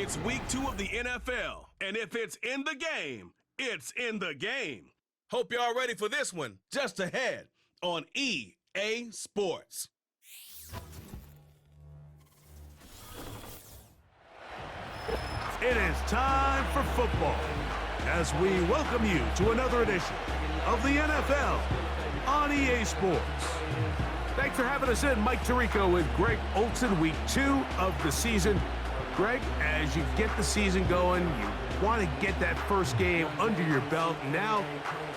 It's week 2 of the NFL, and if it's in the game, it's in the game. Hope y'all ready for this one. Just ahead on EA Sports. It is time for football as we welcome you to another edition of the NFL on EA Sports. Thanks for having us in. Mike Tirico with Greg Olson, week 2 of the season. Greg, as you get the season going, you want to get that first game under your belt. Now,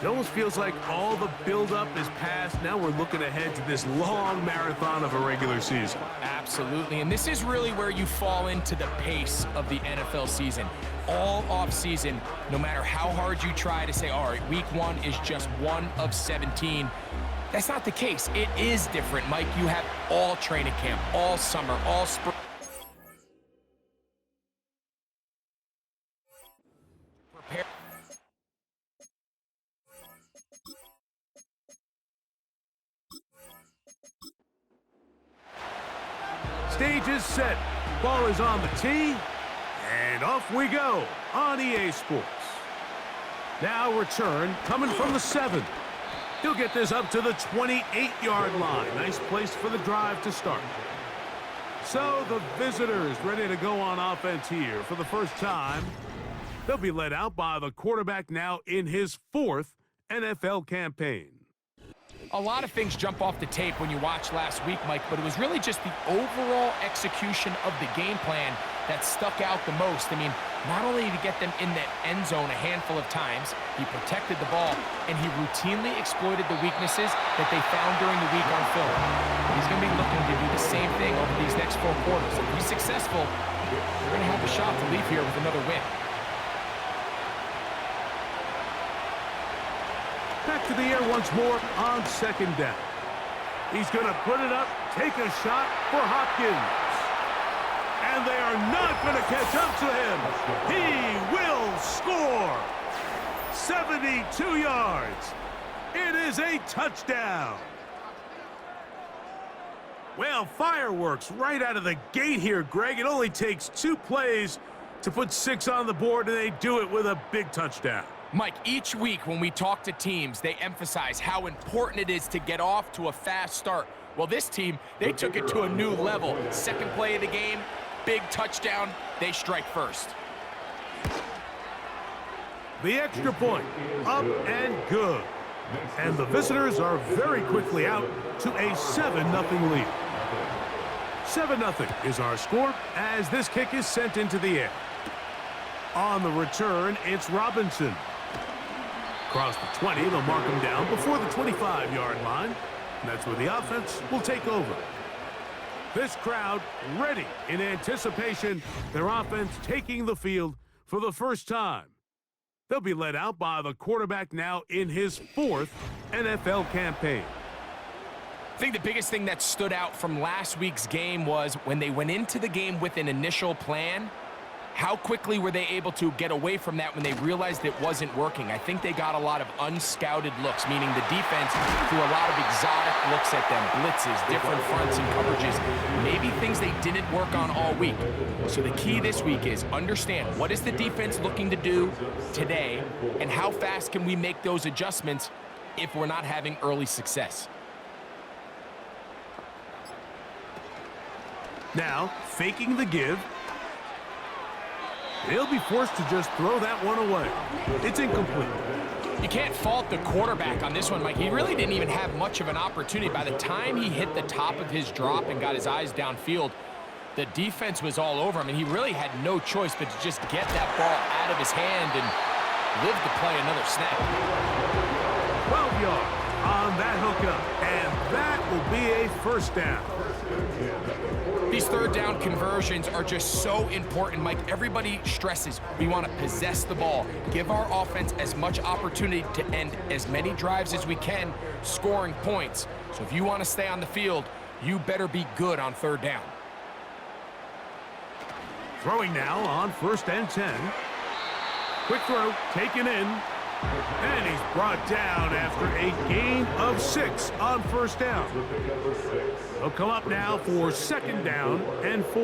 it almost feels like all the buildup is past. Now we're looking ahead to this long marathon of a regular season. Absolutely, and this is really where you fall into the pace of the NFL season. All off-season, no matter how hard you try to say, all right, week 1 is just 1 of 17, that's not the case. It is different, Mike. You have all training camp, all summer, all spring. Prepare. Stage is set. Ball is on the tee. And off we go on EA Sports. Now return coming from the 7. He'll get this up to the 28-yard line. Nice place for the drive to start. So the visitors ready to go on offense here for the first time. They'll be led out by the quarterback now in his 4th NFL campaign. A lot of things jump off the tape when you watch last week, Mike, but it was really just the overall execution of the game plan that stuck out the most. I mean, not only did he get them in the end zone a handful of times, he protected the ball, and he routinely exploited the weaknesses that they found during the week on film. He's going to be looking to do the same thing over these next 4 quarters. If he's successful, they're going to have a shot to leave here with another win. Back to the air once more on 2nd down. He's going to put it up, take a shot for Hopkins. And they are not going to catch up to him. He will score. 72 yards. It is a touchdown. Well, fireworks right out of the gate here, Greg. It only takes 2 plays to put 6 on the board, and they do it with a big touchdown. Mike, each week when we talk to teams, they emphasize how important it is to get off to a fast start. Well, this team, they took it to a new level. 2nd play of the game, big touchdown, they strike first. The extra point, up and good. And the visitors are very quickly out to a 7-0 lead. 7-0 is our score as this kick is sent into the air. On the return, it's Robinson. Across the 20, they'll mark him down before the 25-yard line. And that's where the offense will take over. This crowd ready in anticipation, their offense taking the field for the first time. They'll be led out by the quarterback now in his 4th NFL campaign. I think the biggest thing that stood out from last week's game was when they went into the game with an initial plan, how quickly were they able to get away from that when they realized it wasn't working? I think they got a lot of unscouted looks, meaning the defense threw a lot of exotic looks at them, blitzes, different fronts and coverages, maybe things they didn't work on all week. So the key this week is understand what is the defense looking to do today and how fast can we make those adjustments if we're not having early success. Now, faking the give. They'll be forced to just throw that one away. It's incomplete. You can't fault the quarterback on this one, Mike. He really didn't even have much of an opportunity. By the time he hit the top of his drop and got his eyes downfield, the defense was all over him, and he really had no choice but to just get that ball out of his hand and live to play another snap. 12 yards on that hookup, and that will be a first down. These 3rd down conversions are just so important, Mike. Everybody stresses we want to possess the ball, give our offense as much opportunity to end as many drives as we can, scoring points. So if you want to stay on the field, you better be good on 3rd down. Throwing now on 1st and 10. Quick throw, taken in. And he's brought down after a gain of 6 on 1st down. He'll come up now for 2nd down and 4.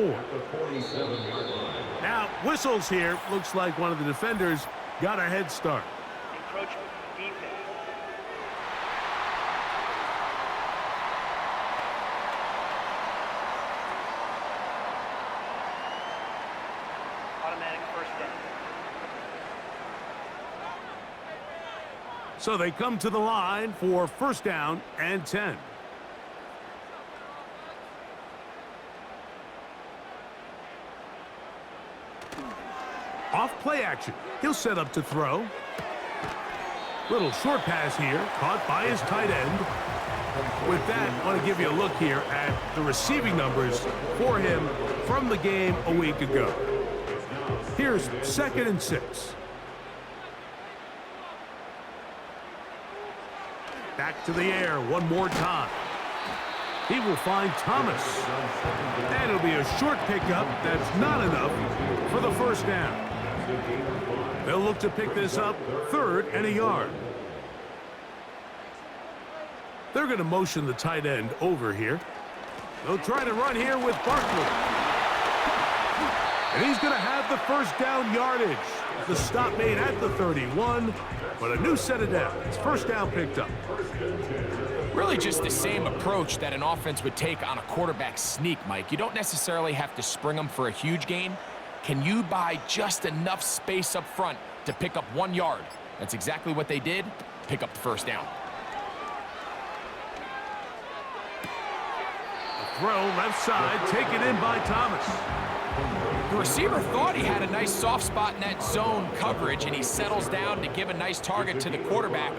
Now, whistles here. Looks like one of the defenders got a head start. Encroachment defense. Automatic first down. So they come to the line for first down and 10. Off play action. He'll set up to throw. Little short pass here, caught by his tight end. With that, I want to give you a look here at the receiving numbers for him from the game a week ago. Here's 2nd and 6. Back to the air one more time. He will find Thomas. And it'll be a short pickup that's not enough for the first down. They'll look to pick this up 3rd and a yard. They're going to motion the tight end over here. They'll try to run here with Barkley. And he's going to have the first down yardage. The stop made at the 31, but a new set of downs. First down picked up. Really just the same approach that an offense would take on a quarterback sneak, Mike. You don't necessarily have to spring them for a huge gain. Can you buy just enough space up front to pick up 1 yard? That's exactly what they did. Pick up the first down. A throw left side, taken in by Thomas. The receiver thought he had a nice soft spot in that zone coverage, and he settles down to give a nice target to the quarterback.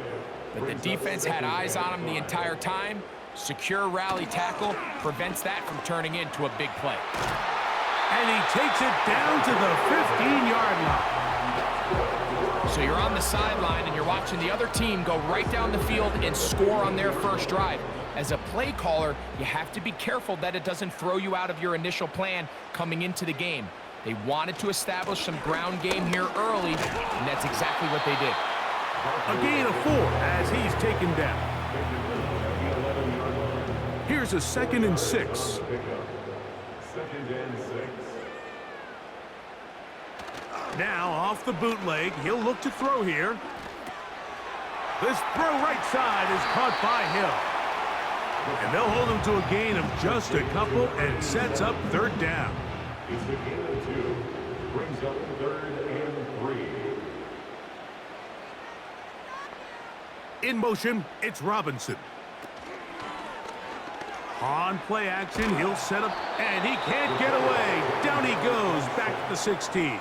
But the defense had eyes on him the entire time. Secure rally tackle prevents that from turning into a big play. And he takes it down to the 15-yard line. So you're on the sideline and you're watching the other team go right down the field and score on their first drive. As a play caller, you have to be careful that it doesn't throw you out of your initial plan coming into the game. They wanted to establish some ground game here early, and that's exactly what they did. A gain of 4 as he's taken down. Here's a 2nd and 6. Now off the bootleg, he'll look to throw here. This throw right side is caught by Hill. And they'll hold him to a gain of just a couple and sets up 3rd down. It's a gain of 2. Brings up 3rd and 3. In motion, it's Robinson. On play action, he'll set up, and he can't get away. Down he goes, back to the 16.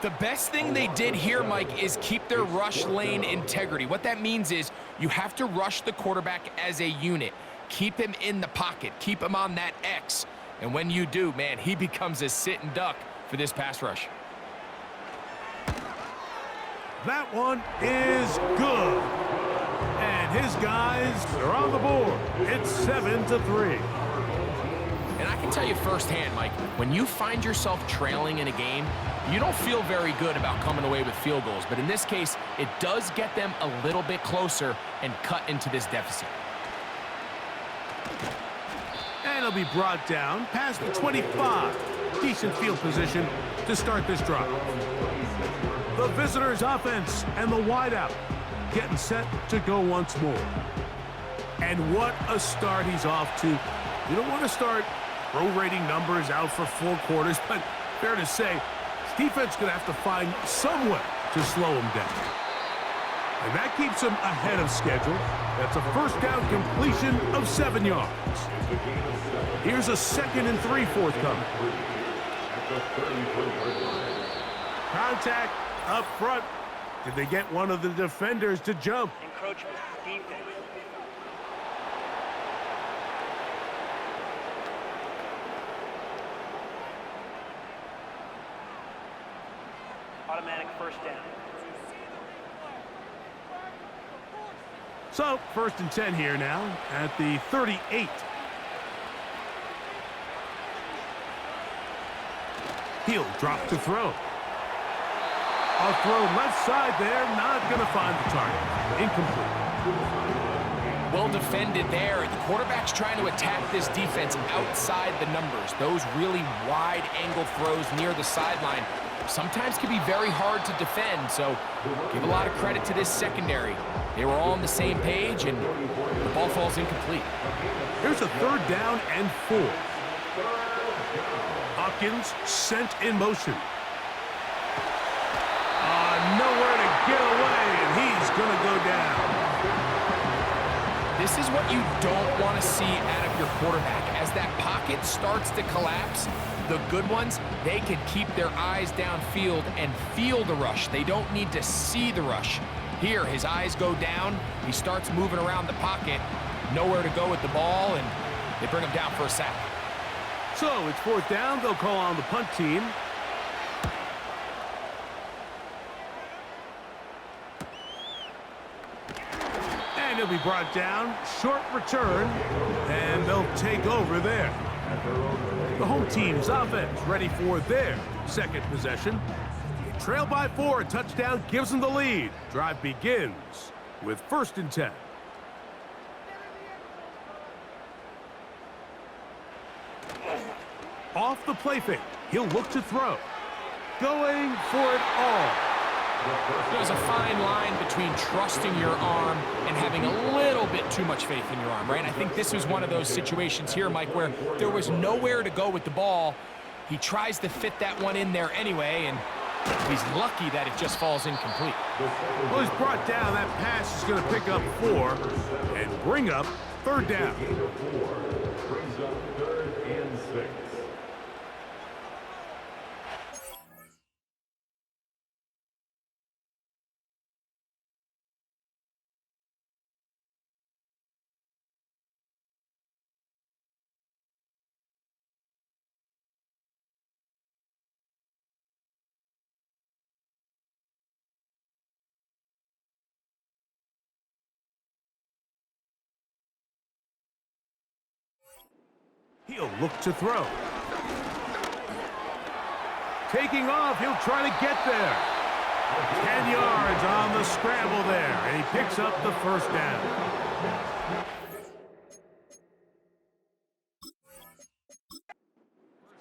The best thing they did here, Mike, is keep their rush lane integrity. What that means is you have to rush the quarterback as a unit. Keep him in the pocket. Keep him on that X. And when you do, man, he becomes a sitting duck for this pass rush. That one is good. And his guys are on the board. It's 7-3. And I can tell you firsthand, Mike, when you find yourself trailing in a game, you don't feel very good about coming away with field goals. But in this case, it does get them a little bit closer and cut into this deficit. And he'll be brought down past the 25. Decent field position to start this drive. The visitors' offense and the wideout getting set to go once more. And what a start he's off to. You don't want to start prorating numbers out for 4 quarters, but fair to say, his defense going to have to find some way to slow him down. And that keeps him ahead of schedule. That's a first down completion of 7 yards. Here's a 2nd and 3 forthcoming. Contact up front. Did they get one of the defenders to jump? Encroachment defense. Automatic first down. So, 1st and 10 here now at the 38. He'll drop to throw. A throw left side there, not going to find the target. Incomplete. Well defended there. The quarterback's trying to attack this defense outside the numbers. Those really wide angle throws near the sideline sometimes can be very hard to defend, so give a lot of credit to this secondary. They were all on the same page, and the ball falls incomplete. Here's a 3rd down and 4. Hopkins sent in motion. Nowhere to get away, and he's going to go down. This is what you don't want to see out of your quarterback. As that pocket starts to collapse, the good ones, they can keep their eyes downfield and feel the rush. They don't need to see the rush. Here, his eyes go down. He starts moving around the pocket. Nowhere to go with the ball, and they bring him down for a sack. So it's 4th down. They'll call on the punt team. And he'll be brought down. Short return, and they'll take over there. The home team's offense ready for their 2nd possession. Trail by 4, a touchdown gives them the lead. Drive begins with 1st and 10. Off the play fake, he'll look to throw. Going for it all. There's a fine line between trusting your arm and having a little bit too much faith in your arm, right? I think this was one of those situations here, Mike, where there was nowhere to go with the ball. He tries to fit that one in there anyway, and he's lucky that it just falls incomplete. Well, he's brought down. That pass is going to pick up 4 and bring up 3rd down. Brings up 3rd and 6. He'll look to throw. Taking off, he'll try to get there. 10 yards on the scramble there, and he picks up the 1st down.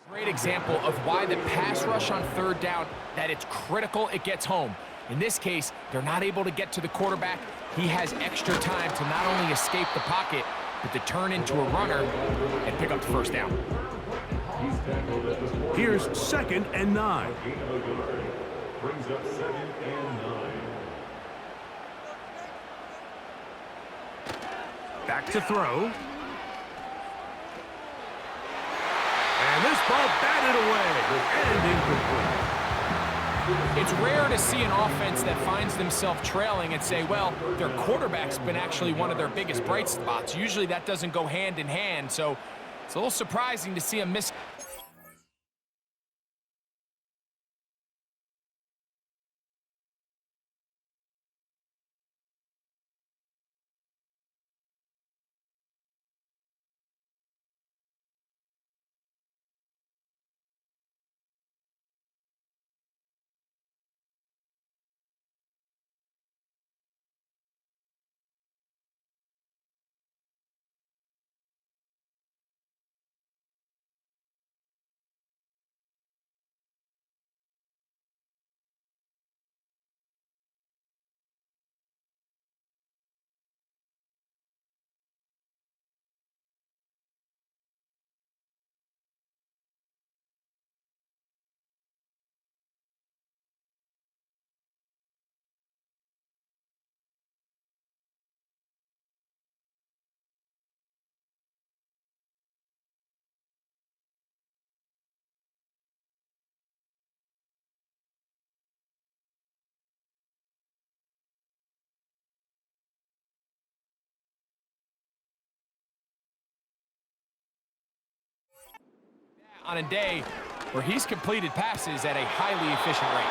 Great example of why the pass rush on 3rd down, that it's critical it gets home. In this case, they're not able to get to the quarterback. He has extra time to not only escape the pocket, but to turn into a runner and pick up the 1st down. Here's 2nd and 9. Brings up 2nd and 9. Back to throw. And this ball batted away and incomplete. It's rare to see an offense that finds themselves trailing and say, well, their quarterback's been actually one of their biggest bright spots. Usually that doesn't go hand in hand, so it's a little surprising to see a miss. On a day where he's completed passes at a highly efficient rate.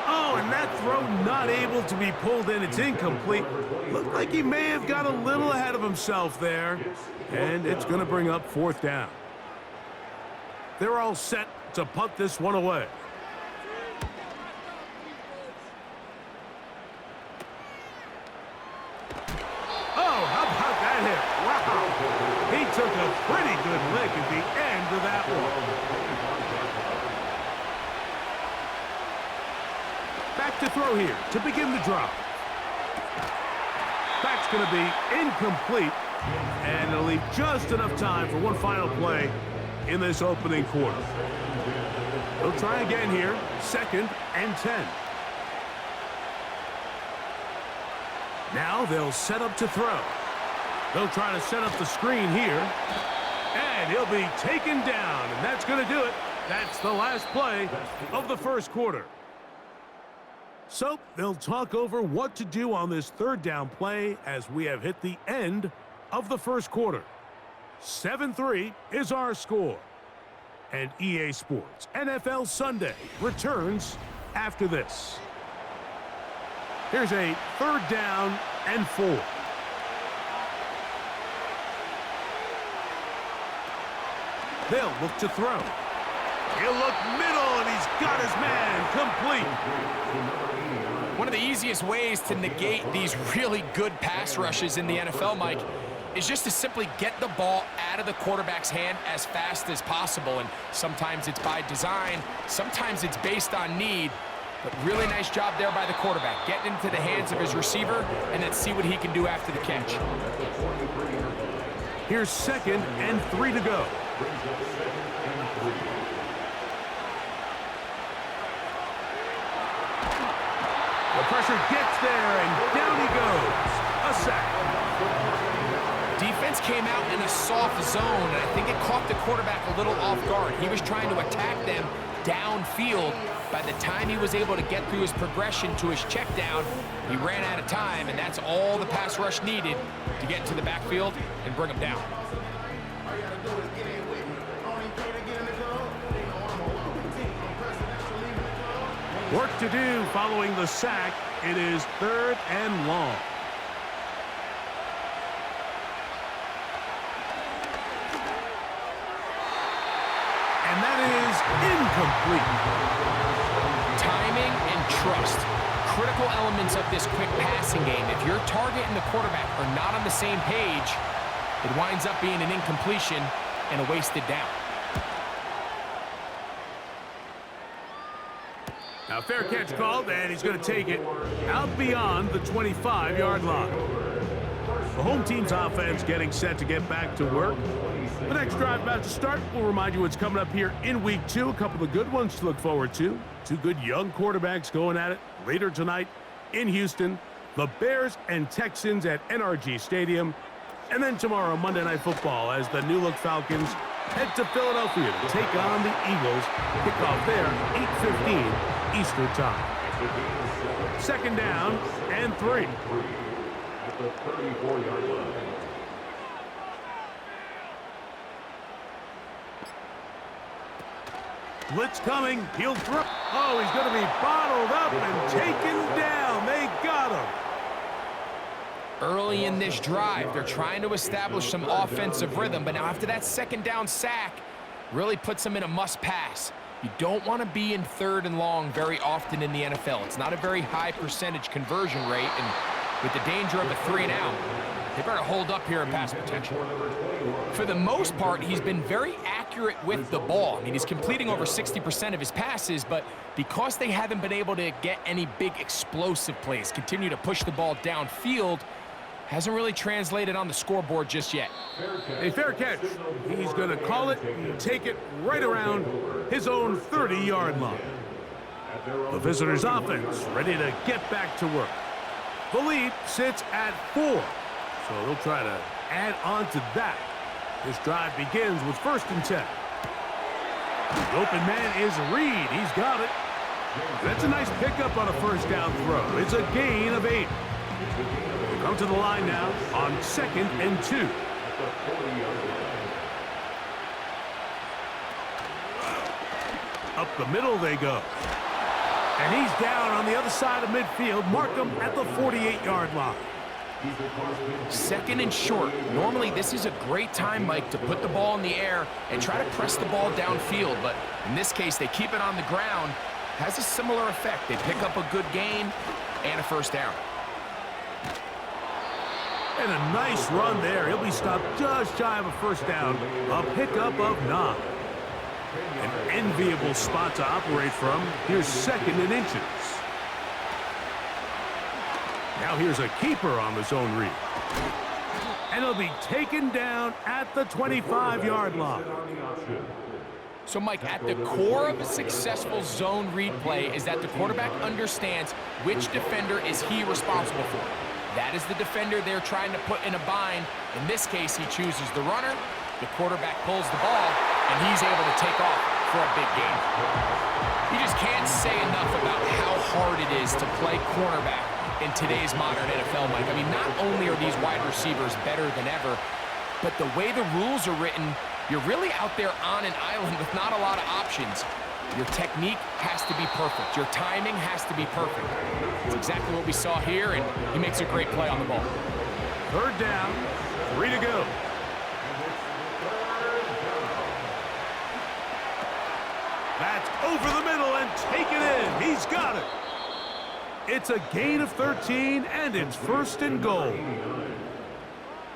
Oh, and that throw not able to be pulled in. It's incomplete. Looked like he may have got a little ahead of himself there. And it's going to bring up 4th down. They're all set to punt this one away. Oh, how about throw here to begin the drive. That's going to be incomplete, and it'll leave just enough time for one final play in this opening quarter. They'll try again here, 2nd and 10. Now they'll set up to throw. They'll try to set up the screen here, and he'll be taken down, and that's going to do it. That's the last play of the first quarter. So they'll talk over what to do on this 3rd down play as we have hit the end of the first quarter. 7-3 is our score. And EA Sports NFL Sunday returns after this. Here's a 3rd down and 4. They'll look to throw. He'll look middle, and he's got his man complete. One of the easiest ways to negate these really good pass rushes in the NFL, Mike, is just to simply get the ball out of the quarterback's hand as fast as possible. And sometimes it's by design, sometimes it's based on need. But really nice job there by the quarterback, getting into the hands of his receiver, and then see what he can do after the catch. Here's 2nd and 3 to go. The pressure gets there, and down he goes. A sack. Defense came out in a soft zone, and I think it caught the quarterback a little off guard. He was trying to attack them downfield. By the time he was able to get through his progression to his check down, he ran out of time, and that's all the pass rush needed to get into the backfield and bring him down. Work to do following the sack. It is 3rd and long. And that is incomplete. Timing and trust, critical elements of this quick passing game. If your target and the quarterback are not on the same page, it winds up being an incompletion and a wasted down. Now, fair catch called, and he's going to take it out beyond the 25-yard line. The home team's offense getting set to get back to work. The next drive about to start. We'll remind you what's coming up here in Week 2. A couple of good ones to look forward to. 2 good young quarterbacks going at it later tonight in Houston. The Bears and Texans at NRG Stadium. And then tomorrow, Monday Night Football, as the new-look Falcons head to Philadelphia to take on the Eagles. Kickoff there, 8:15 Eastern Time. 2nd down and 3. At the 34-yard line. Blitz coming. He'll throw. Oh, he's going to be bottled up and taken down. They got him. Early in this drive, they're trying to establish some offensive rhythm, but now after that 2nd down sack, really puts them in a must-pass. You don't want to be in 3rd and long very often in the NFL. It's not a very high percentage conversion rate, and with the danger of a 3-and-out, they better hold up here in pass protection. For the most part, he's been very accurate with the ball. I mean, he's completing over 60% of his passes, but because they haven't been able to get any big explosive plays, continue to push the ball downfield, hasn't really translated on the scoreboard just yet. A fair catch. He's going to call it and take it right around his own 30-yard line. The visitors' offense ready to get back to work. The lead sits at 4, so they'll try to add on to that. This drive begins with 1st and 10. The open man is Reed. He's got it. That's a nice pickup on a 1st down throw. It's a gain of 8. Come to the line now on 2nd and 2. Up the middle they go. And he's down on the other side of midfield. Mark him at the 48-yard line. 2nd and short. Normally, this is a great time, Mike, to put the ball in the air and try to press the ball downfield. But in this case, they keep it on the ground. Has a similar effect. They pick up a good gain and a 1st down. And a nice run there. He'll be stopped just shy of a 1st down. A pickup of 9. An enviable spot to operate from. Here's 2nd and inches. Now here's a keeper on the zone read. And he'll be taken down at the 25-yard line. So, Mike, at the core of a successful zone read play is that the quarterback understands which defender is he responsible for. That is the defender they're trying to put in a bind. In this case, he chooses the runner. The quarterback pulls the ball, and he's able to take off for a big gain. You just can't say enough about how hard it is to play cornerback in today's modern NFL, Mike. I mean, not only are these wide receivers better than ever, but the way the rules are written, you're really out there on an island with not a lot of options. Your technique has to be perfect. Your timing has to be perfect. It's exactly what we saw here, and he makes a great play on the ball. Third down, 3 to go. That's over the middle and taken in. He's got it. It's a gain of 13, and it's 1st and goal.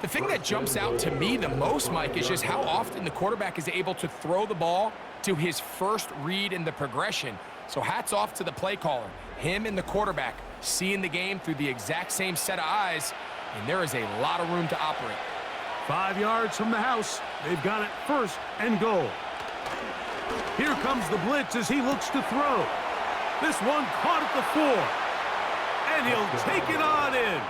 The thing that jumps out to me the most, Mike, is just how often the quarterback is able to throw the ball to his first read in the progression. So hats off to the play caller. Him and the quarterback seeing the game through the exact same set of eyes, and there is a lot of room to operate. 5 yards from the house. They've got it 1st and goal. Here comes the blitz as he looks to throw. This one caught at the 4. And he'll take it on in.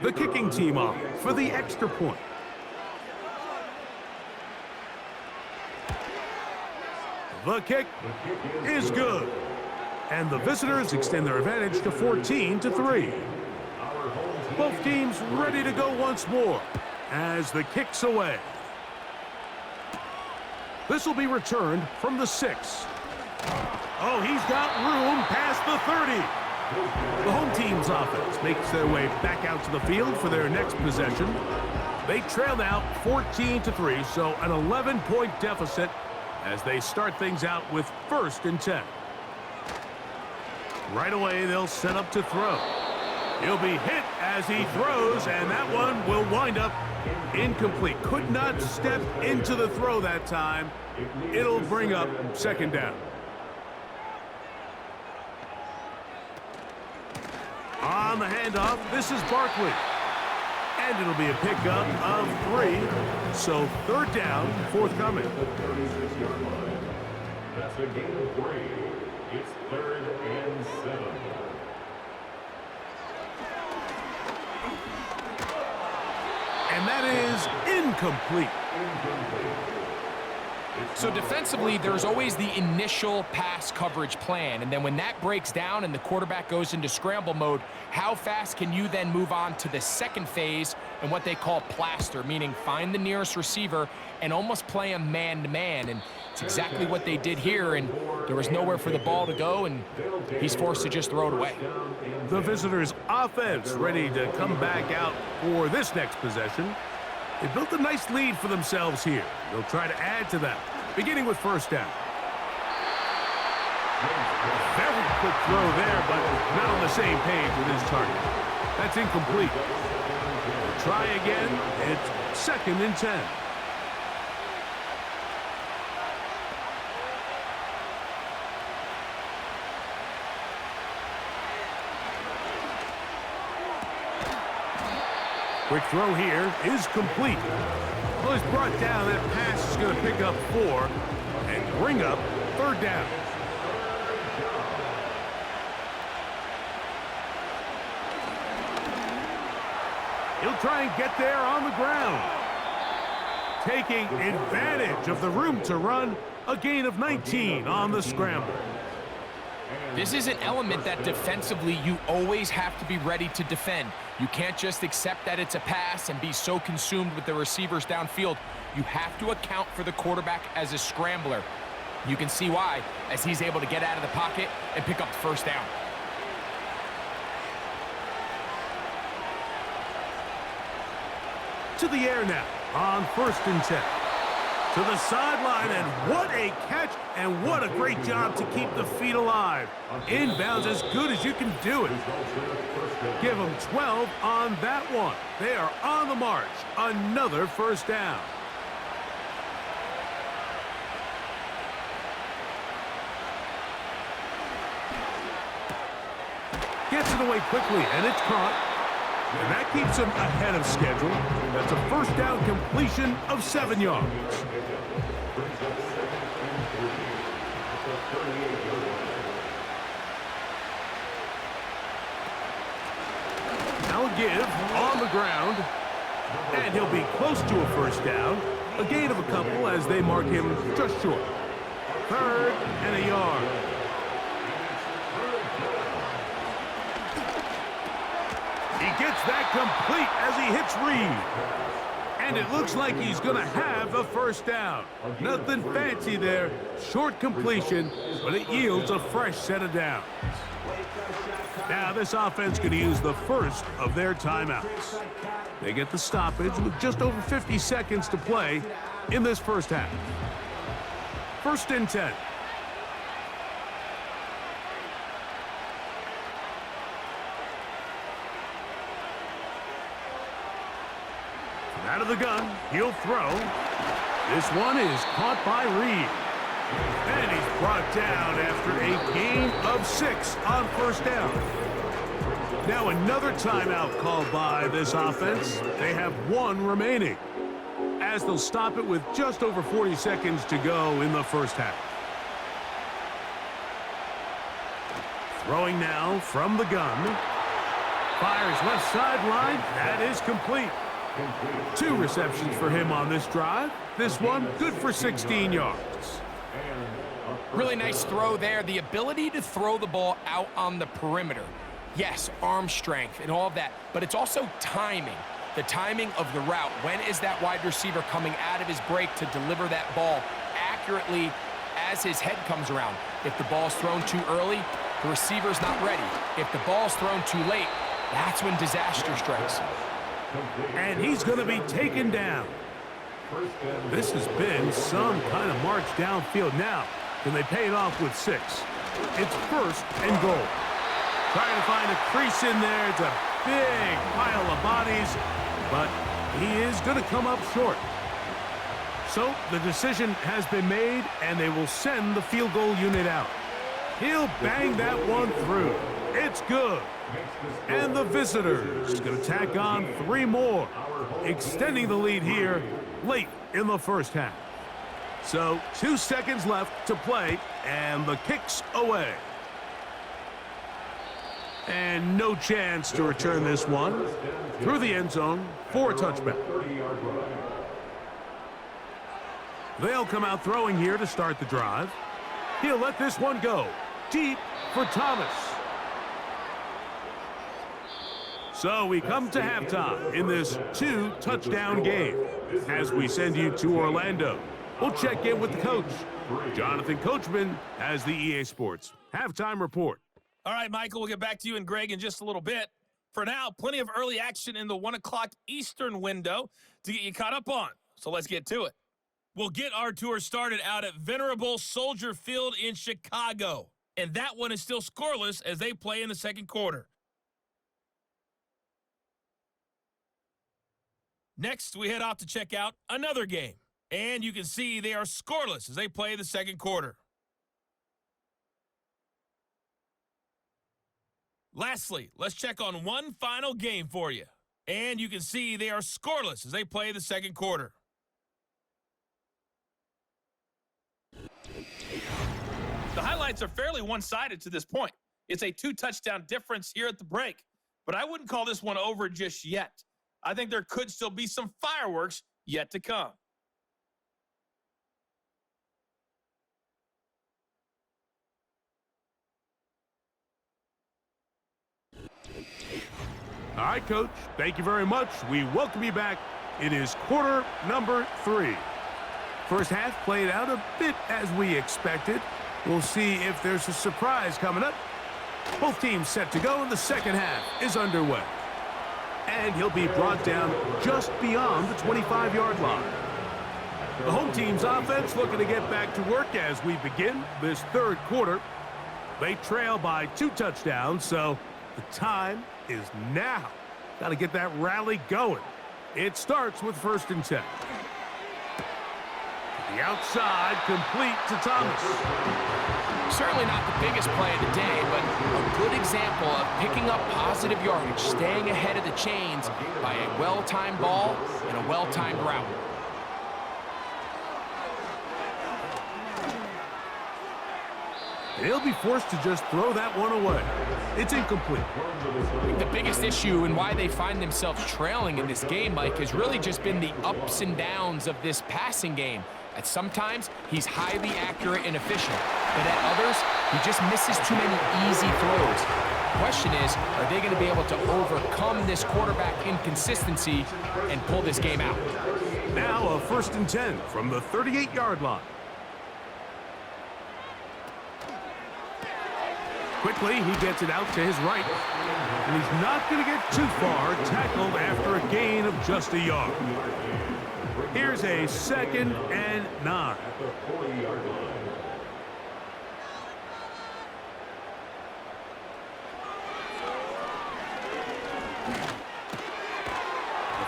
The kicking team off for the extra point. The kick is good. And the visitors extend their advantage to 14-3. Both teams ready to go once more as the kick's away. This will be returned from the 6. Oh, he's got room past the 30. The home team's offense makes their way back out to the field for their next possession. They trail now 14-3, so an 11-point deficit as they start things out with 1st and 10. Right away, they'll set up to throw. He'll be hit as he throws, and that one will wind up incomplete. Could not step into the throw that time. It'll bring up 2nd down. On the handoff, this is Barkley. And it'll be a pickup of 3. So 3rd down, forthcoming. That's a gain of 3. It's 3rd and 7. And that is incomplete. So defensively, there's always the initial pass coverage plan, and then when that breaks down and the quarterback goes into scramble mode, how fast can you then move on to the second phase and what they call plaster, meaning find the nearest receiver and almost play him man-to-man, and it's exactly what they did here, and there was nowhere for the ball to go, and he's forced to just throw it away. The visitors' offense ready to come back out for this next possession. They built a nice lead for themselves here. They'll try to add to that, beginning with 1st down. Very quick throw there, but not on the same page with his target. That's incomplete. Try again. It's 2nd and 10. Quick throw here is complete. Well, it's brought down. That pass is going to pick up 4 and bring up 3rd down. He'll try and get there on the ground. Taking advantage of the room to run, a gain of 19 on the scramble. This is an element that defensively you always have to be ready to defend. You can't just accept that it's a pass and be so consumed with the receivers downfield. You have to account for the quarterback as a scrambler. You can see why, as he's able to get out of the pocket and pick up the 1st down. To the air now on 1st and 10. to the sideline, and what a catch, and what a great job to keep the feet alive. Inbounds as good as you can do it. Give them 12 on that one. They are on the march. Another first down. Gets it away quickly, and it's caught. And that keeps him ahead of schedule. That's a first down completion of 7 yards. Now a give on the ground. And he'll be close to a first down. A gain of a couple as they mark him just short. 3rd and a yard. He gets that complete as he hits Reed. And it looks like he's going to have a first down. Nothing fancy there. Short completion, but it yields a fresh set of downs. Now this offense going to use the first of their timeouts. They get the stoppage with just over 50 seconds to play in this first half. 1st and 10. Out of the gun, he'll throw. This one is caught by Reed. And he's brought down after a gain of 6 on first down. Now another timeout called by this offense. They have 1 remaining, as they'll stop it with just over 40 seconds to go in the first half. Throwing now from the gun. Fires left sideline. That is complete. 2 receptions for him on this drive. This one good for 16 yards. Really nice throw there. The ability to throw the ball out on the perimeter. Yes, arm strength and all of that, but it's also timing. The timing of the route. When is that wide receiver coming out of his break to deliver that ball accurately as his head comes around? If the ball's thrown too early, the receiver's not ready. If the ball's thrown too late, that's when disaster strikes. And he's going to be taken down. This has been some kind of march downfield now. Can they pay it off with 6? It's 1st and goal. Trying to find a crease in there. It's a big pile of bodies, but he is going to come up short. So the decision has been made, and they will send the field goal unit out. He'll bang that one through. It's good. And the visitors going to tack on 3 more, extending the lead here late in the first half. So 2 seconds left to play, and the kick's away. And no chance to return this one through the end zone for a touchback. They'll come out throwing here to start the drive. He'll let this one go deep for Thomas. So we come to halftime in this 2-touchdown game. As we send you to Orlando, we'll check in with the coach. Jonathan Coachman has the EA Sports halftime report. All right, Michael, we'll get back to you and Greg in just a little bit. For now, plenty of early action in the 1 o'clock Eastern window to get you caught up on. So let's get to it. We'll get our tour started out at Venerable Soldier Field in Chicago. And that one is still scoreless as they play in the second quarter. Next, we head off to check out another game. And you can see they are scoreless as they play the second quarter. Lastly, let's check on one final game for you. And you can see they are scoreless as they play the second quarter. The highlights are fairly one-sided to this point. It's a 2-touchdown difference here at the break. But I wouldn't call this one over just yet. I think there could still be some fireworks yet to come. All right, Coach, thank you very much. We welcome you back. It is quarter number 3. First half played out a bit as we expected. We'll see if there's a surprise coming up. Both teams set to go, and the second half is underway. And he'll be brought down just beyond the 25-yard line. The home team's offense looking to get back to work as we begin this third quarter. They trail by 2 touchdowns, so the time is now. Got to get that rally going. It starts with 1st and 10. The outside, complete to Thomas. Certainly not the biggest play of the day, but a good example of picking up positive yardage, staying ahead of the chains by a well-timed ball and a well-timed route. And he'll be forced to just throw that one away. It's incomplete. I think the biggest issue and why they find themselves trailing in this game, Mike, has really just been the ups and downs of this passing game. At sometimes, he's highly accurate and efficient, but at others, he just misses too many easy throws. The question is, are they going to be able to overcome this quarterback inconsistency and pull this game out? Now a 1st and 10 from the 38-yard line. Quickly, he gets it out to his right. And he's not going to get too far, tackled after a gain of just a yard. Here's a 2nd and 9. The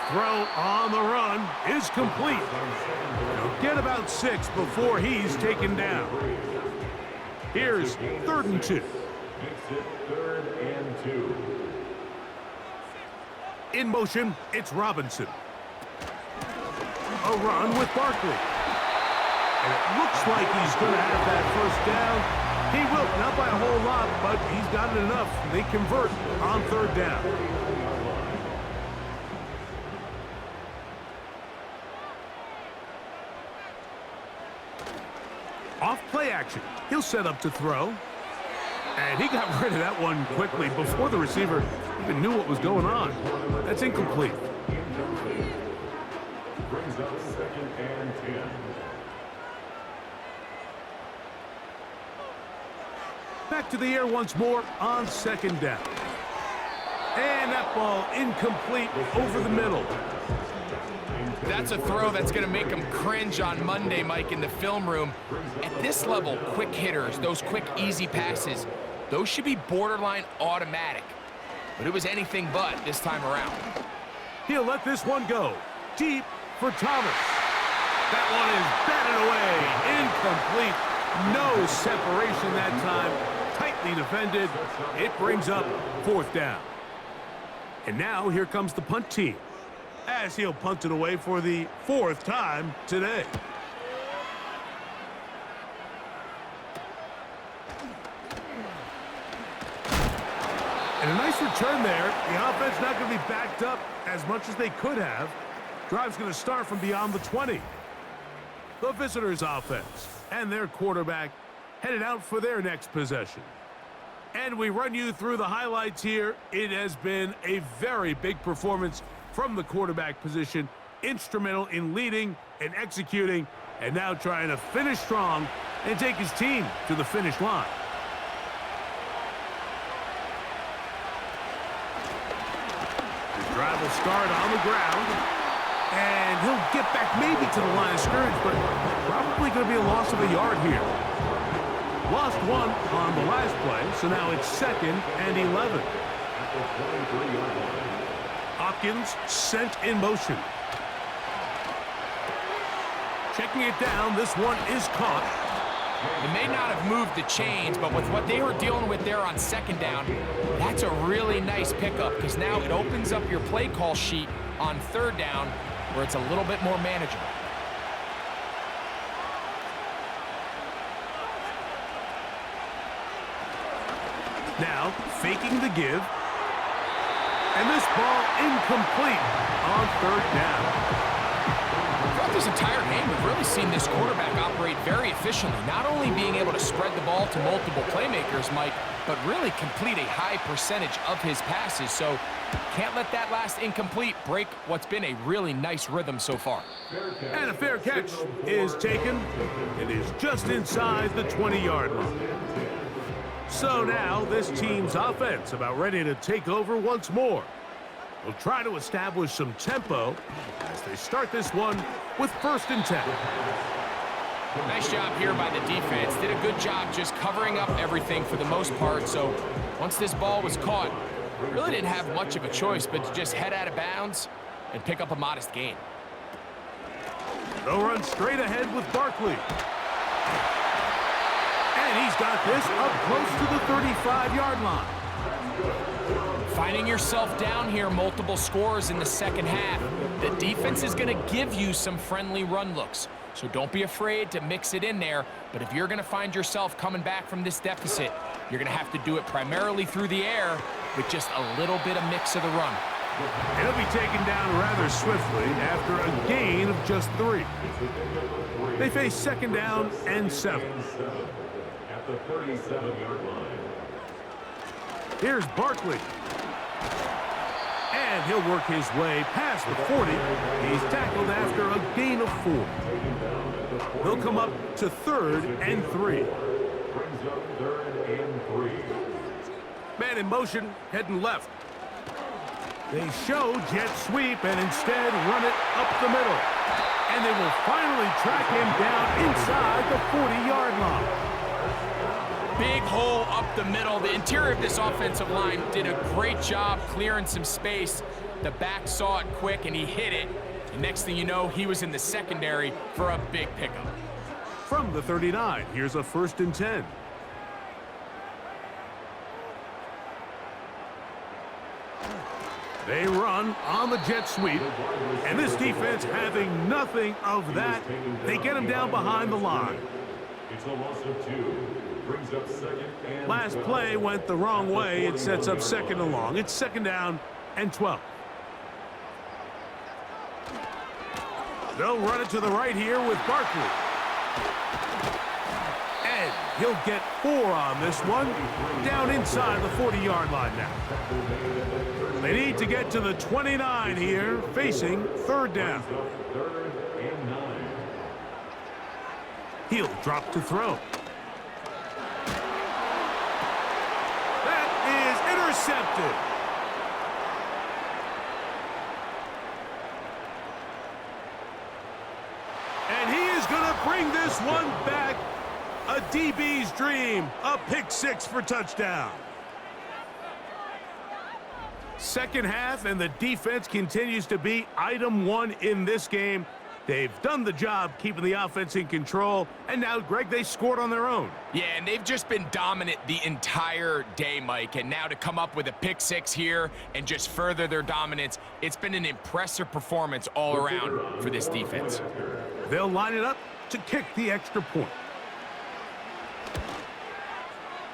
throw on the run is complete. He'll get about 6 before he's taken down. Here's 3rd and 2. Makes it 3rd and 2. In motion, it's Robinson. A run with Barkley. And it looks like he's going to have that 1st down. He will, not by a whole lot, but he's got it enough. They convert on 3rd down. Off play action. He'll set up to throw. And he got rid of that one quickly before the receiver even knew what was going on. That's incomplete. Brings up 2nd and 10. Back to the air once more on 2nd down. And that ball incomplete over the middle. That's a throw that's going to make him cringe on Monday, Mike, in the film room. At this level, quick hitters, those quick, easy passes, those should be borderline automatic. But it was anything but this time around. He'll let this one go. Deep for Thomas. That one is batted away. Incomplete. No separation that time. Tightly defended. It brings up 4th down. And now here comes the punt team, as he'll punt it away for the 4th time today. And a nice return there. The offense not going to be backed up as much as they could have. Drive's going to start from beyond the 20. The visitors' offense and their quarterback headed out for their next possession. And we run you through the highlights here. It has been a very big performance from the quarterback position. Instrumental in leading and executing, and now trying to finish strong and take his team to the finish line. Drive will start on the ground, and he'll get back maybe to the line of scrimmage, but probably going to be a loss of a yard here. Lost 1 on the last play, so now it's 2nd and 11. Hopkins sent in motion. Checking it down, this one is caught. They may not have moved the chains, but with what they were dealing with there on 2nd down, that's a really nice pickup because now it opens up your play call sheet on 3rd down where it's a little bit more manageable. Now, faking the give. And this ball incomplete on 3rd down. Throughout this entire game, we've really seen this quarterback operate very efficiently, not only being able to spread the ball to multiple playmakers, Mike, but really complete a high percentage of his passes. So can't let that last incomplete break what's been a really nice rhythm so far. And a fair catch is taken. It is just inside the 20-yard line. So now this team's offense about ready to take over once more. They'll try to establish some tempo as they start this one with 1st and 10. Nice job here by the defense. Did a good job just covering up everything for the most part. So once this ball was caught, really didn't have much of a choice but to just head out of bounds and pick up a modest gain. They'll run straight ahead with Barkley. And he's got this up close to the 35-yard line. Finding yourself down here multiple scores in the second half, the defense is going to give you some friendly run looks. So don't be afraid to mix it in there. But if you're going to find yourself coming back from this deficit, you're going to have to do it primarily through the air with just a little bit of mix of the run. He'll be taken down rather swiftly after a gain of just 3. They face 2nd down and 7. At the 37-yard line. Here's Barkley. And he'll work his way past the 40. He's tackled after a gain of 4. They'll come up to 3rd and 3. Brings up 3rd and 3. Man in motion, heading left. They show jet sweep and instead run it up the middle. And they will finally track him down inside the 40-yard line. Big hole up the middle. The interior of this offensive line did a great job clearing some space. The back saw it quick and he hit it. And next thing you know, he was in the secondary for a big pickup. From the 39, here's a 1st and 10. They run on the jet sweep, and this defense having nothing of that, they get him down behind the line. It's a loss of 2. Brings up 2nd and Last 12. play went the wrong way. It sets up 2nd and long. It's 2nd down and 12. They'll run it to the right here with Barkley. And he'll get 4 on this one, down inside the 40-yard line now. They need to get to the 29 here, facing 3rd down. 3rd and 9. He'll drop to throw. That is intercepted. And he is going to bring this one back. A DB's dream. A pick 6 for touchdown. Second half, and the defense continues to be item 1 in this game. They've done the job keeping the offense in control, and now, Greg, they scored on their own. Yeah, and they've just been dominant the entire day, Mike. And now to come up with a pick 6 here and just further their dominance, it's been an impressive performance all around for this defense. They'll line it up to kick the extra point.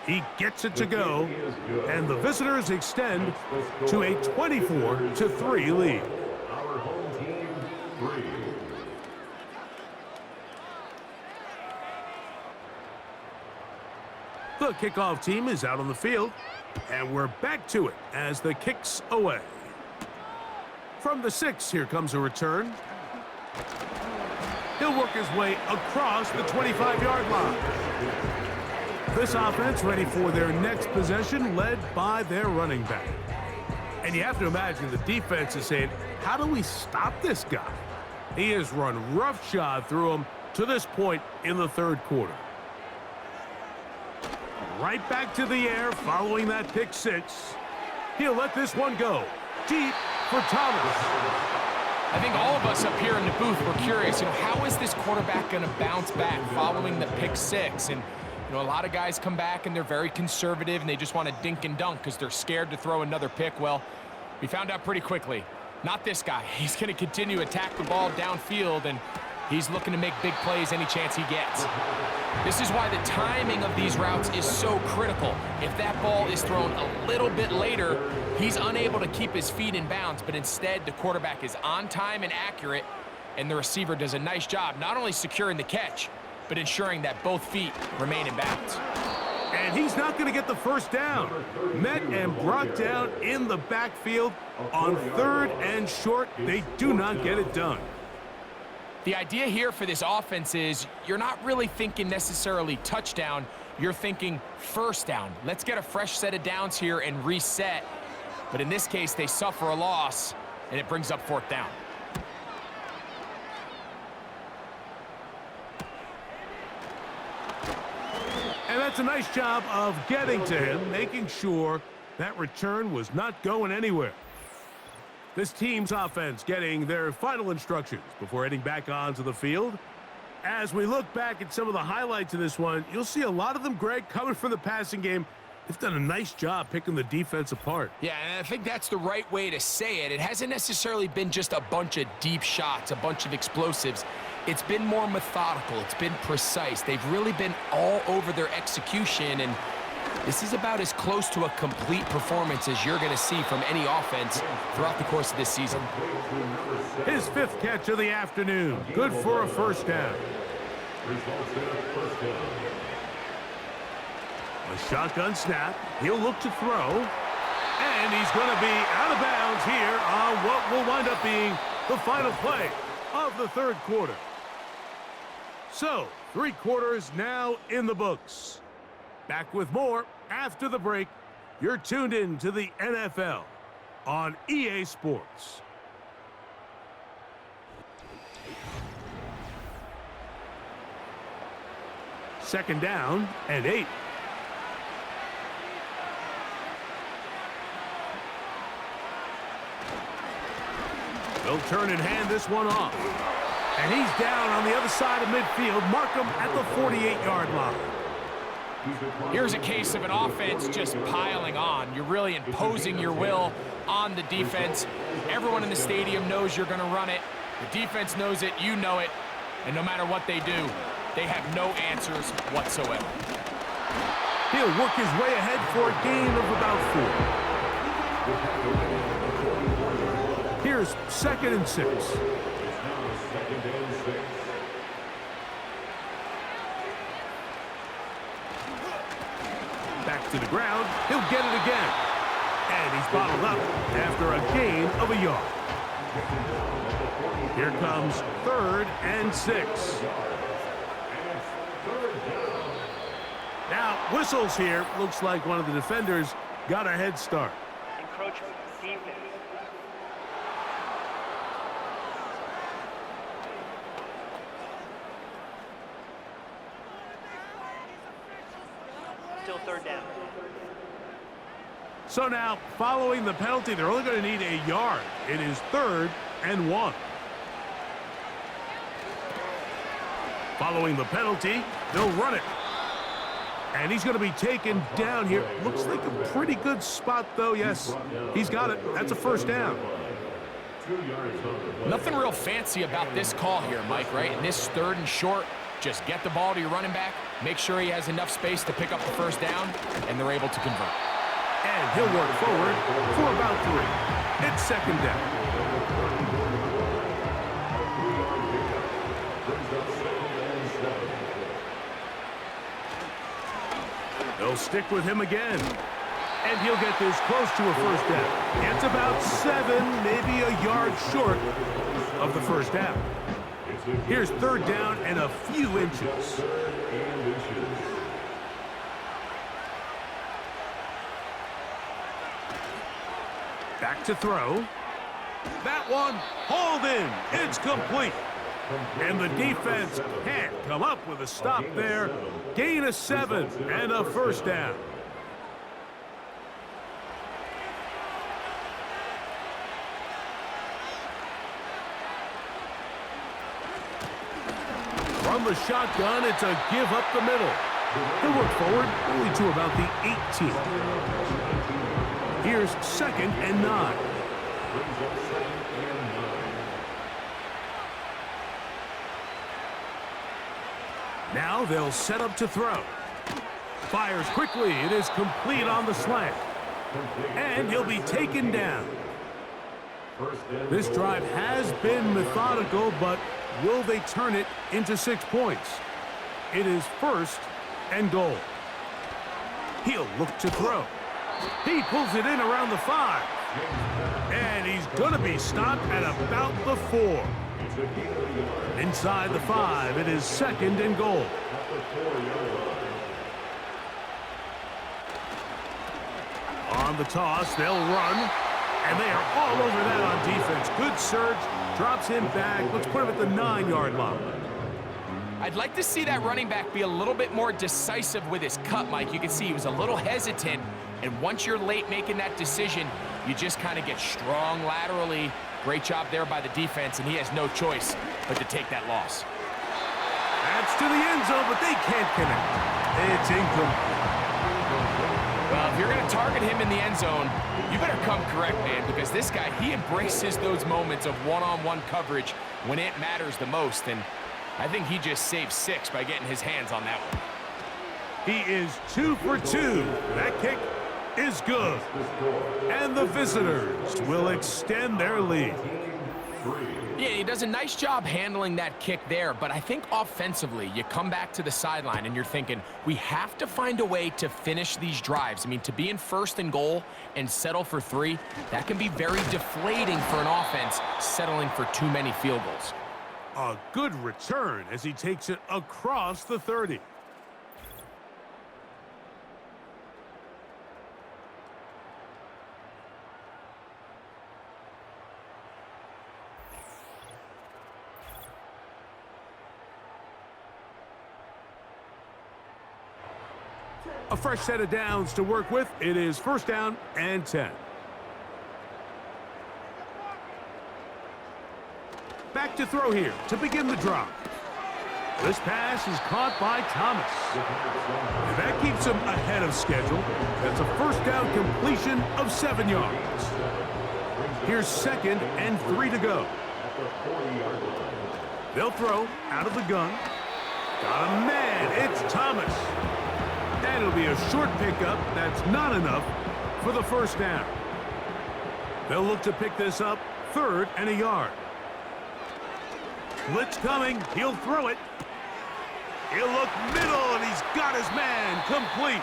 He gets it to go, and the visitors extend to a 24-3 lead. Our home team 3. The kickoff team is out on the field, and we're back to it as the kick's away. From the 6, here comes a return. He'll work his way across the 25-yard line. This offense ready for their next possession, led by their running back. And you have to imagine the defense is saying, how do we stop this guy? He has run roughshod through him to this point in the 3rd quarter. Right back to the air following that pick 6. He'll let this one go deep for Thomas. I think all of us up here in the booth were curious, how is this quarterback going to bounce back following the pick 6? And a lot of guys come back and they're very conservative and they just want to dink and dunk because they're scared to throw another pick. Well, we found out pretty quickly. Not this guy. He's going to continue to attack the ball downfield, and he's looking to make big plays any chance he gets. This is why the timing of these routes is so critical. If that ball is thrown a little bit later, he's unable to keep his feet in bounds, but instead the quarterback is on time and accurate, and the receiver does a nice job not only securing the catch, but ensuring that both feet remain in bounds. And he's not going to get the first down. Met and brought down in the backfield on 3rd and short. They do not get it done. The idea here for this offense is you're not really thinking necessarily touchdown. You're thinking first down. Let's get a fresh set of downs here and reset. But in this case, they suffer a loss, and it brings up 4th down. And that's a nice job of getting to him, making sure that return was not going anywhere. This team's offense getting their final instructions before heading back onto the field. As we look back at some of the highlights of this one, you'll see a lot of them, Greg, coming from the passing game. They've done a nice job picking the defense apart. Yeah, and I think that's the right way to say it. It hasn't necessarily been just a bunch of deep shots, a bunch of explosives. It's been more methodical. It's been precise. They've really been all over their execution, and this is about as close to a complete performance as you're going to see from any offense throughout the course of this season. His 5th catch of the afternoon. Good for a 1st down. A shotgun snap. He'll look to throw. And he's going to be out of bounds here on what will wind up being the final play of the 3rd quarter. So, 3 quarters now in the books. Back with more after the break. You're tuned in to the NFL on EA Sports. Second down and 8. They'll turn and hand this one off. And he's down on the other side of midfield. Mark him at the 48-yard line. Here's a case of an offense just piling on. You're really imposing your will on the defense. Everyone in the stadium knows you're going to run it. The defense knows it, you know it. And no matter what they do, they have no answers whatsoever. He'll work his way ahead for a gain of about 4. Here's 2nd and 6. Back to the ground. He'll get it again. And he's bottled up after a gain of a yard. Here comes 3rd and 6. Now, whistles here. Looks like one of the defenders got a head start. Encroachment, defense. Still 3rd down. So now, following the penalty, they're only going to need a yard. It is 3rd and 1. Following the penalty, they'll run it. And he's going to be taken down here. Looks like a pretty good spot, though. Yes, he's got it. That's a 1st down. Nothing real fancy about this call here, Mike, right? In this 3rd and short, just get the ball to your running back, make sure he has enough space to pick up the 1st down, and they're able to convert. And he'll work forward for about 3. It's 2nd down. They'll stick with him again. And he'll get this close to a 1st down. It's about 7, maybe a yard short of the 1st down. Here's 3rd down and a few inches. Back to throw. That one hauled in. It's complete. And the defense can't come up with a stop there. Gain of 7 and a 1st down. From the shotgun, it's a give up the middle. He'll work forward only to about the 18. Here's 2nd and 9. Now they'll set up to throw. Fires quickly. It is complete on the slant. And he'll be taken down. This drive has been methodical, but will they turn it into 6 points? It is 1st and goal. He'll look to throw. He pulls it in around the 5. And he's going to be stopped at about the 4. Inside the 5, it is 2nd and goal. On the toss, they'll run. And they are all over that on defense. Good surge, drops him back. Let's put him at the 9-yard line. I'd like to see that running back be a little bit more decisive with his cut, Mike. You can see he was a little hesitant, and once you're late making that decision, you just kind of get strong laterally. Great job there by the defense, and he has no choice but to take that loss. That's to the end zone, but they can't connect. It's incomplete. Well, if you're going to target him in the end zone, you better come correct, man, because this guy, he embraces those moments of one-on-one coverage when it matters the most, and I think he just saved 6 by getting his hands on that one. He is 2 for 2. That kick is good. And the visitors will extend their lead. Yeah, he does a nice job handling that kick there, but I think offensively, you come back to the sideline and you're thinking, we have to find a way to finish these drives. I mean, to be in 1st and goal and settle for 3, that can be very deflating for an offense settling for too many field goals. A good return as he takes it across the 30. A fresh set of downs to work with. It is 1st down and 10. Back to throw here to begin the drop. This pass is caught by Thomas. And that keeps him ahead of schedule. That's a 1st down completion of 7 yards. Here's 2nd and 3 to go. They'll throw out of the gun. Got a man. It's Thomas. And it'll be a short pickup. That's not enough for the 1st down. They'll look to pick this up 3rd and a yard. Blitz coming. He'll throw it. He'll look middle, and he's got his man complete.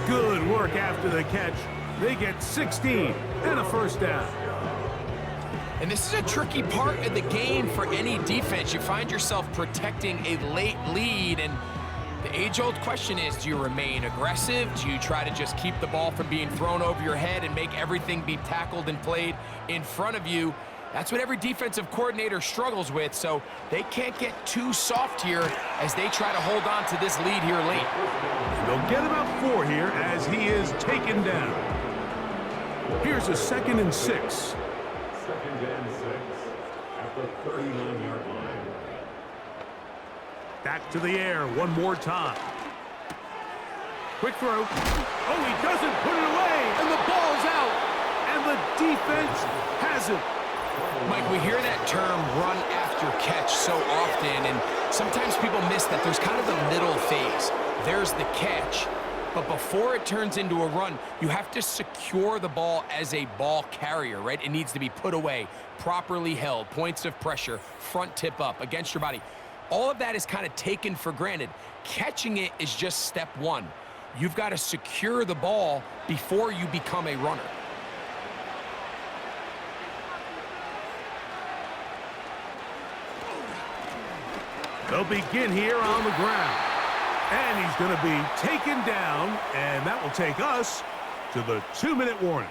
Good work after the catch. They get 16 and a 1st down. And this is a tricky part of the game for any defense. You find yourself protecting a late lead, and the age-old question is, do you remain aggressive? Do you try to just keep the ball from being thrown over your head and make everything be tackled and played in front of you? That's what every defensive coordinator struggles with, so they can't get too soft here as they try to hold on to this lead here late. They'll get about 4 here as he is taken down. Here's a 2nd and 6. 2nd and 6 at the 39-yard line. Back to the air one more time. Quick throw. Oh, he doesn't put it away, and the ball's out. And the defense has it. Mike, we hear that term run after catch so often, and sometimes people miss that there's kind of a middle phase. There's the catch, but before it turns into a run, you have to secure the ball as a ball carrier, right? It needs to be put away, properly held, points of pressure, front tip up against your body. All of that is kind of taken for granted. Catching it is just step 1. You've got to secure the ball before you become a runner. They'll begin here on the ground. And he's going to be taken down, and that will take us to the 2-minute warning.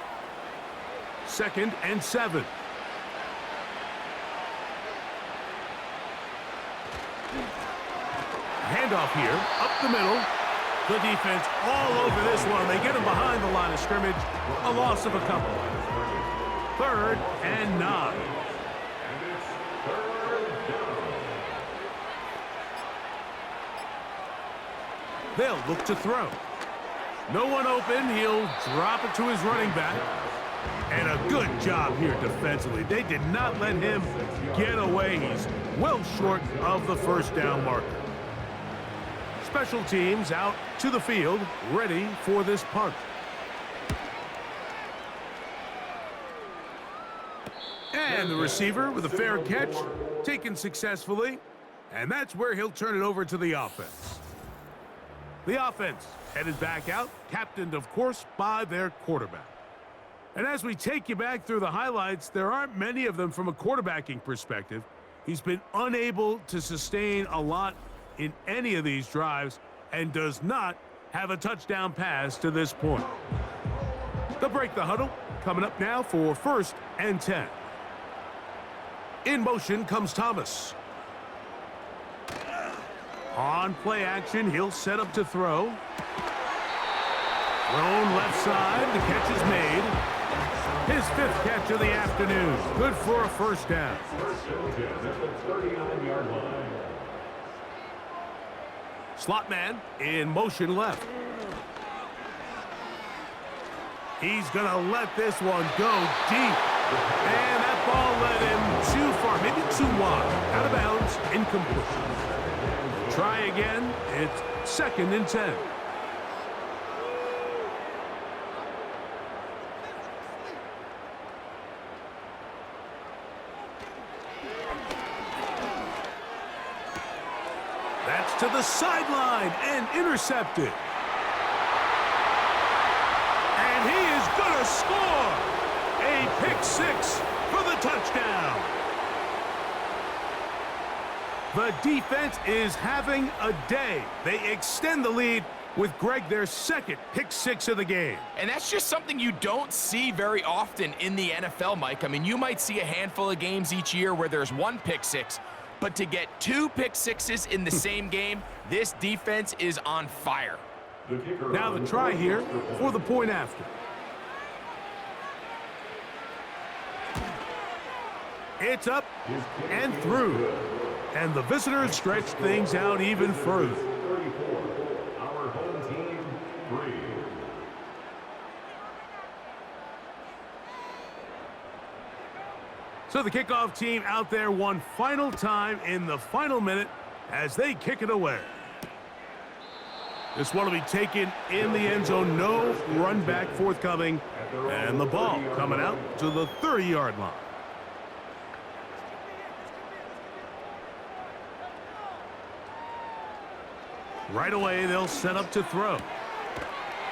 2nd and 7. Handoff here, up the middle. The defense all over this one. They get him behind the line of scrimmage. A loss of a couple. 3rd and 9. They'll look to throw. No one open. He'll drop it to his running back. And a good job here defensively. They did not let him get away. He's well short of the 1st down marker. Special teams out to the field, ready for this punt. And the receiver with a fair catch, taken successfully. And that's where he'll turn it over to the offense. The offense headed back out, captained, of course, by their quarterback. And as we take you back through the highlights, there aren't many of them from a quarterbacking perspective. He's been unable to sustain a lot in any of these drives and does not have a touchdown pass to this point. They'll break the huddle, coming up now for 1st and 10. In motion comes Thomas. On play action, he'll set up to throw. Thrown left side, the catch is made. His 5th catch of the afternoon. Good for a 1st down. First and 10 at the 39-yard line. Slot man in motion left. He's going to let this one go deep. And that ball led him too far, maybe too wide. Out of bounds, incomplete. Try again. It's 2nd and 10. That's to the sideline and intercepted. And he is going to score. A pick 6 for the touchdown. The defense is having a day. They extend the lead with Greg their 2nd pick 6 of the game. And that's just something you don't see very often in the NFL, Mike. I mean, you might see a handful of games each year where there's 1 pick 6, but to get 2 pick 6s in the same game, this defense is on fire. Now the try here for the point after. It's up and through. And the visitors stretch things out even further. 34, our home team, 3. So the kickoff team out there one final time in the final minute as they kick it away. This one will be taken in the end zone. No run back forthcoming. And the ball coming out to the 30-yard line. Right away, they'll set up to throw.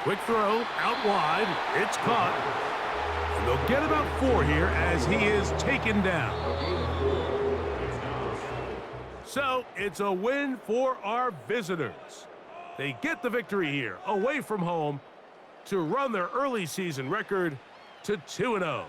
Quick throw, out wide. It's caught. And they'll get about 4 here as he is taken down. So, it's a win for our visitors. They get the victory here, away from home, to run their early season record to 2-0.